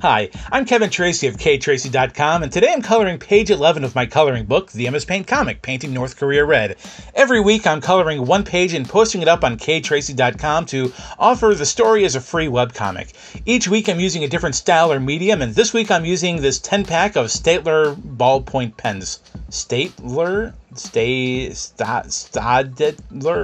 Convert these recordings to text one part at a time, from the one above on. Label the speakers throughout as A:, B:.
A: Hi, I'm Kevin Tracy of KTracy.com, and today I'm coloring page 11 of my coloring book, The MS Paint Comic, Painting North Korea Red. Every week I'm coloring one page and posting it up on KTracy.com to offer the story as a free webcomic. Each week I'm using a different style or medium, and this week I'm using this 10-pack of Staedtler Ballpoint Pens. Staedtler? Staedtler?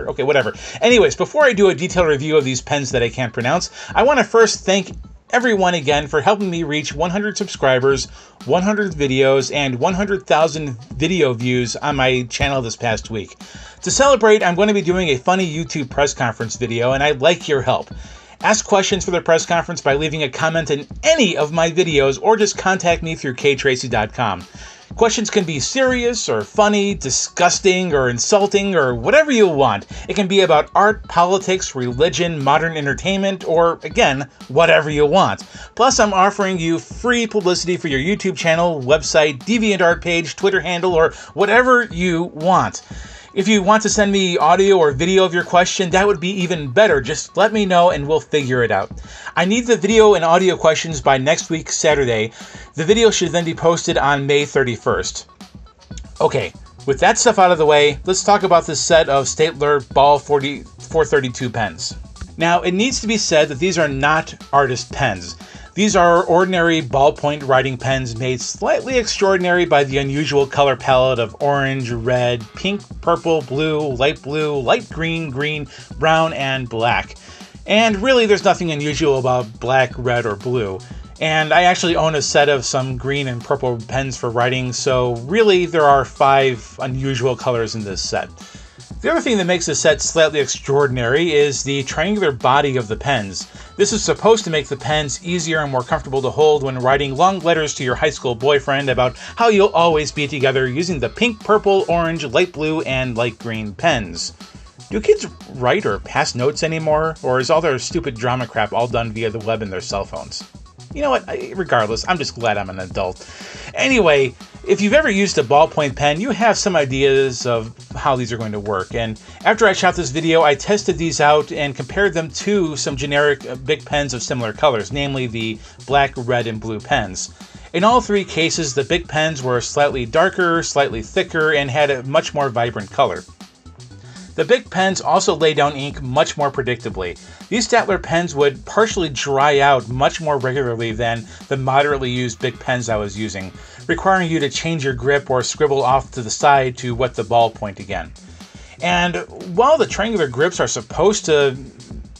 A: Okay, whatever. Anyways, before I do a detailed review of these pens that I can't pronounce, I want to first thank everyone again for helping me reach 100 subscribers, 100 videos, and 100,000 video views on my channel this past week. To celebrate, I'm going to be doing a funny YouTube press conference video, and I'd like your help. Ask questions for the press conference by leaving a comment in any of my videos, or just contact me through ktracy.com. Questions can be serious or funny, disgusting or insulting, or whatever you want. It can be about art, politics, religion, modern entertainment, or, again, whatever you want. Plus, I'm offering you free publicity for your YouTube channel, website, DeviantArt page, Twitter handle, or whatever you want. If you want to send me audio or video of your question, that would be even better. Just let me know and we'll figure it out. I need the video and audio questions by next week, Saturday. The video should then be posted on May 31st. Okay, with that stuff out of the way, let's talk about this set of Staedtler Ball 432 pens. Now, it needs to be said that these are not artist pens. These are ordinary ballpoint writing pens made slightly extraordinary by the unusual color palette of orange, red, pink, purple, blue, light green, green, brown, and black. And really, there's nothing unusual about black, red, or blue. And I actually own a set of some green and purple pens for writing, so really there are 5 unusual colors in this set. The other thing that makes this set slightly extraordinary is the triangular body of the pens. This is supposed to make the pens easier and more comfortable to hold when writing long letters to your high school boyfriend about how you'll always be together using the pink, purple, orange, light blue, and light green pens. Do kids write or pass notes anymore, or is all their stupid drama crap all done via the web and their cell phones? You know what, regardless, I'm just glad I'm an adult. Anyway, if you've ever used a ballpoint pen, you have some ideas of how these are going to work. And after I shot this video, I tested these out and compared them to some generic Bic pens of similar colors, namely the black, red, and blue pens. In all 3 cases, the Bic pens were slightly darker, slightly thicker, and had a much more vibrant color. The Bic pens also lay down ink much more predictably. These Staedtler pens would partially dry out much more regularly than the moderately used Bic pens I was using, requiring you to change your grip or scribble off to the side to wet the ballpoint again. And while the triangular grips are supposed to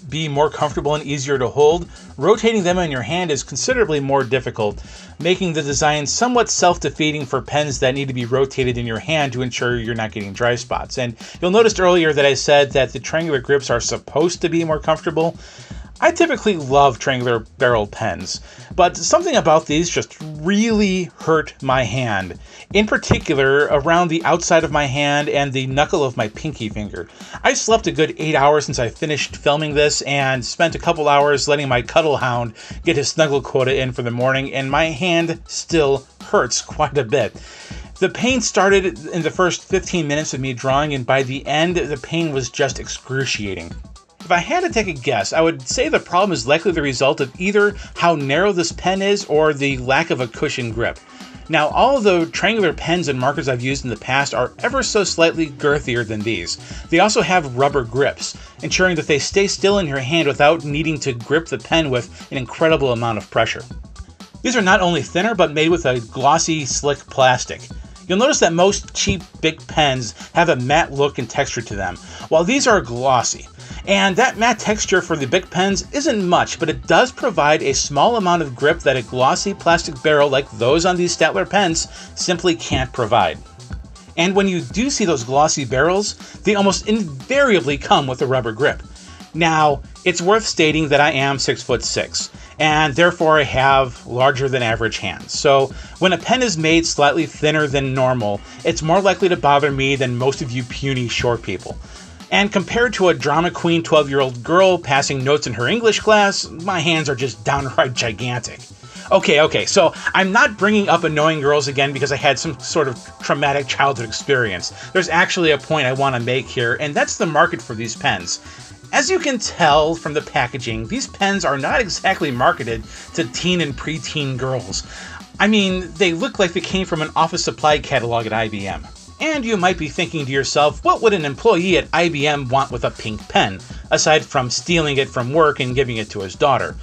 A: be more comfortable and easier to hold, rotating them in your hand is considerably more difficult, making the design somewhat self-defeating for pens that need to be rotated in your hand to ensure you're not getting dry spots. And you'll notice earlier that I said that the triangular grips are supposed to be more comfortable. I typically love triangular barrel pens, but something about these just really hurt my hand. In particular, around the outside of my hand and the knuckle of my pinky finger. I slept a good 8 hours since I finished filming this and spent a couple hours letting my cuddle hound get his snuggle quota in for the morning, and my hand still hurts quite a bit. The pain started in the first 15 minutes of me drawing, and by the end, the pain was just excruciating. If I had to take a guess, I would say the problem is likely the result of either how narrow this pen is or the lack of a cushion grip. Now, all of the triangular pens and markers I've used in the past are ever so slightly girthier than these. They also have rubber grips, ensuring that they stay still in your hand without needing to grip the pen with an incredible amount of pressure. These are not only thinner, but made with a glossy, slick plastic. You'll notice that most cheap Bic pens have a matte look and texture to them, while these are glossy. And that matte texture for the Bic pens isn't much, but it does provide a small amount of grip that a glossy plastic barrel like those on these Staedtler pens simply can't provide. And when you do see those glossy barrels, they almost invariably come with a rubber grip. Now, it's worth stating that I am 6'6", and therefore I have larger than average hands. So when a pen is made slightly thinner than normal, it's more likely to bother me than most of you puny short people. And compared to a drama queen 12-year-old girl passing notes in her English class, my hands are just downright gigantic. Okay, so I'm not bringing up annoying girls again because I had some sort of traumatic childhood experience. There's actually a point I want to make here, and that's the market for these pens. As you can tell from the packaging, these pens are not exactly marketed to teen and preteen girls. I mean, they look like they came from an office supply catalog at IBM. And you might be thinking to yourself, what would an employee at IBM want with a pink pen, aside from stealing it from work and giving it to his daughter?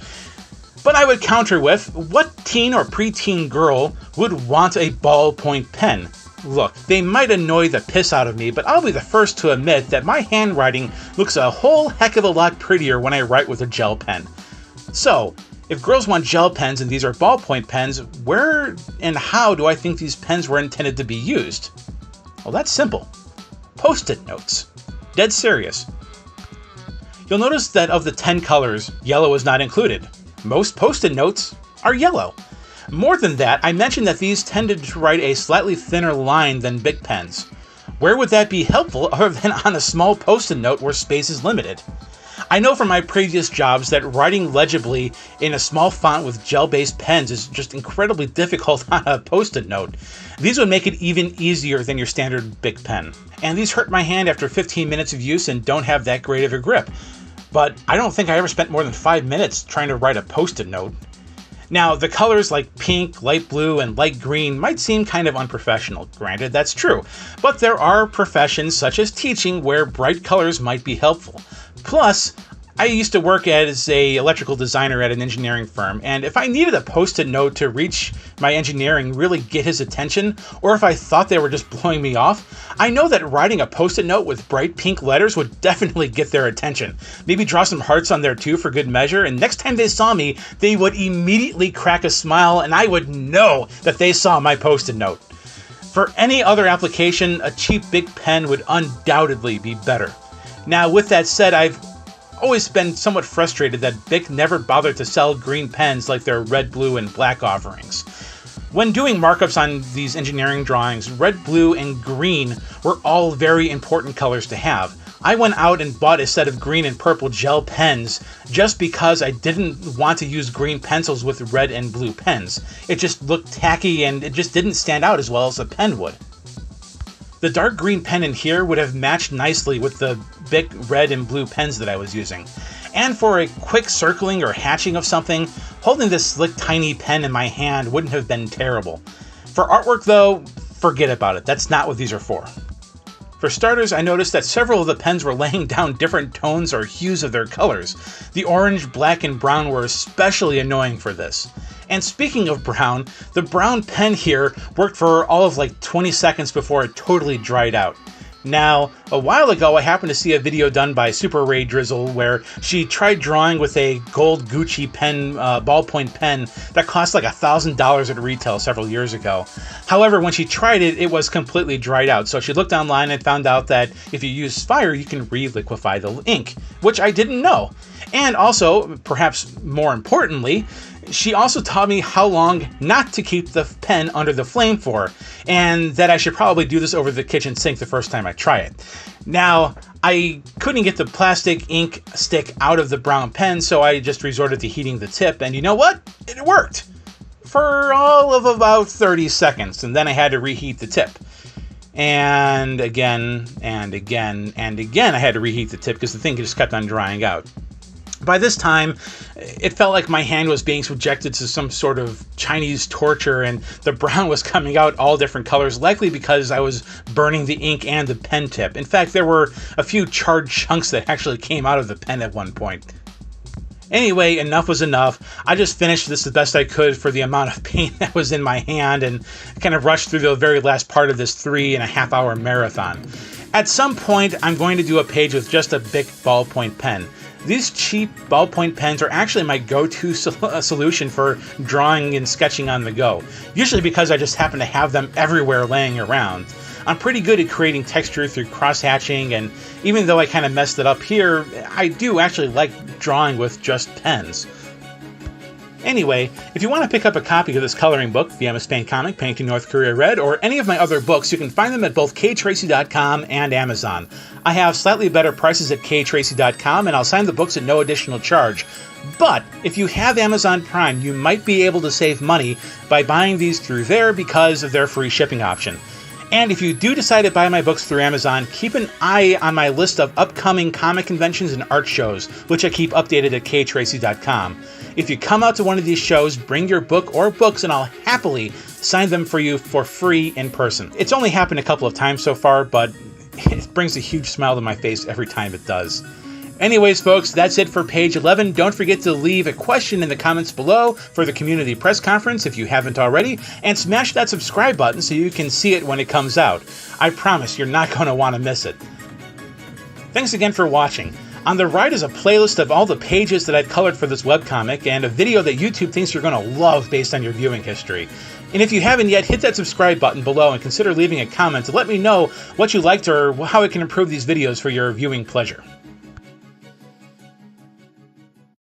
A: But I would counter with, what teen or preteen girl would want a ballpoint pen? Look, they might annoy the piss out of me, but I'll be the first to admit that my handwriting looks a whole heck of a lot prettier when I write with a gel pen. So, if girls want gel pens and these are ballpoint pens, where and how do I think these pens were intended to be used? Well, that's simple. Post-it notes. Dead serious. You'll notice that of the 10 colors, yellow is not included. Most Post-it notes are yellow. More than that, I mentioned that these tended to write a slightly thinner line than Bic pens. Where would that be helpful other than on a small Post-it note where space is limited? I know from my previous jobs that writing legibly in a small font with gel-based pens is just incredibly difficult on a Post-it note. These would make it even easier than your standard Bic pen. And these hurt my hand after 15 minutes of use and don't have that great of a grip. But I don't think I ever spent more than 5 minutes trying to write a Post-it note. Now, the colors like pink, light blue, and light green might seem kind of unprofessional. Granted, that's true. But there are professions such as teaching where bright colors might be helpful. Plus, I used to work as an electrical designer at an engineering firm, and if I needed a Post-it note to reach my engineering really get his attention, or if I thought they were just blowing me off, I know that writing a Post-it note with bright pink letters would definitely get their attention. Maybe draw some hearts on there too for good measure, and next time they saw me, they would immediately crack a smile, and I would know that they saw my Post-it note. For any other application, a cheap Bic pen would undoubtedly be better. Now, with that said, I've always been somewhat frustrated that Bic never bothered to sell green pens like their red, blue, and black offerings. When doing markups on these engineering drawings, red, blue, and green were all very important colors to have. I went out and bought a set of green and purple gel pens just because I didn't want to use green pencils with red and blue pens. It just looked tacky and it just didn't stand out as well as a pen would. The dark green pen in here would have matched nicely with the Bic red and blue pens that I was using. And for a quick circling or hatching of something, holding this slick tiny pen in my hand wouldn't have been terrible. For artwork though, forget about it. That's not what these are for. For starters, I noticed that several of the pens were laying down different tones or hues of their colors. The orange, black, and brown were especially annoying for this. And speaking of brown, the brown pen here worked for all of like 20 seconds before it totally dried out. Now, a while ago I happened to see a video done by Super Rae Dizzle where she tried drawing with a gold Gucci pen, ballpoint pen that cost like $1,000 at retail several years ago. However, when she tried it, it was completely dried out. So she looked online and found out that if you use fire, you can re-liquefy the ink, which I didn't know. And also, perhaps more importantly, she also taught me how long not to keep the pen under the flame for, and that I should probably do this over the kitchen sink the first time I try it. Now, I couldn't get the plastic ink stick out of the brown pen, so I just resorted to heating the tip, and you know what? It worked! For all of about 30 seconds, and then I had to reheat the tip. And again, and again, and again I had to reheat the tip because the thing just kept on drying out. By this time, it felt like my hand was being subjected to some sort of Chinese torture, and the brown was coming out all different colors, likely because I was burning the ink and the pen tip. In fact, there were a few charred chunks that actually came out of the pen at one point. Anyway, enough was enough. I just finished this the best I could for the amount of paint that was in my hand and kind of rushed through the very last part of this 3.5 hour marathon. At some point, I'm going to do a page with just a Bic ballpoint pen. These cheap ballpoint pens are actually my go-to solution for drawing and sketching on the go, usually because I just happen to have them everywhere laying around. I'm pretty good at creating texture through cross-hatching, and even though I kind of messed it up here, I do actually like drawing with just pens. Anyway, if you want to pick up a copy of this coloring book, The Emma Spain Comic, Painting North Korea Red, or any of my other books, you can find them at both ktracy.com and Amazon. I have slightly better prices at ktracy.com, and I'll sign the books at no additional charge. But if you have Amazon Prime, you might be able to save money by buying these through there because of their free shipping option. And if you do decide to buy my books through Amazon, keep an eye on my list of upcoming comic conventions and art shows, which I keep updated at ktracy.com. If you come out to one of these shows, bring your book or books and I'll happily sign them for you for free in person. It's only happened a couple of times so far, but it brings a huge smile to my face every time it does. Anyways, folks, that's it for page 11. Don't forget to leave a question in the comments below for the community press conference if you haven't already, and smash that subscribe button so you can see it when it comes out. I promise you're not going to want to miss it. Thanks again for watching. On the right is a playlist of all the pages that I've colored for this webcomic and a video that YouTube thinks you're going to love based on your viewing history. And if you haven't yet, hit that subscribe button below and consider leaving a comment to let me know what you liked or how I can improve these videos for your viewing pleasure.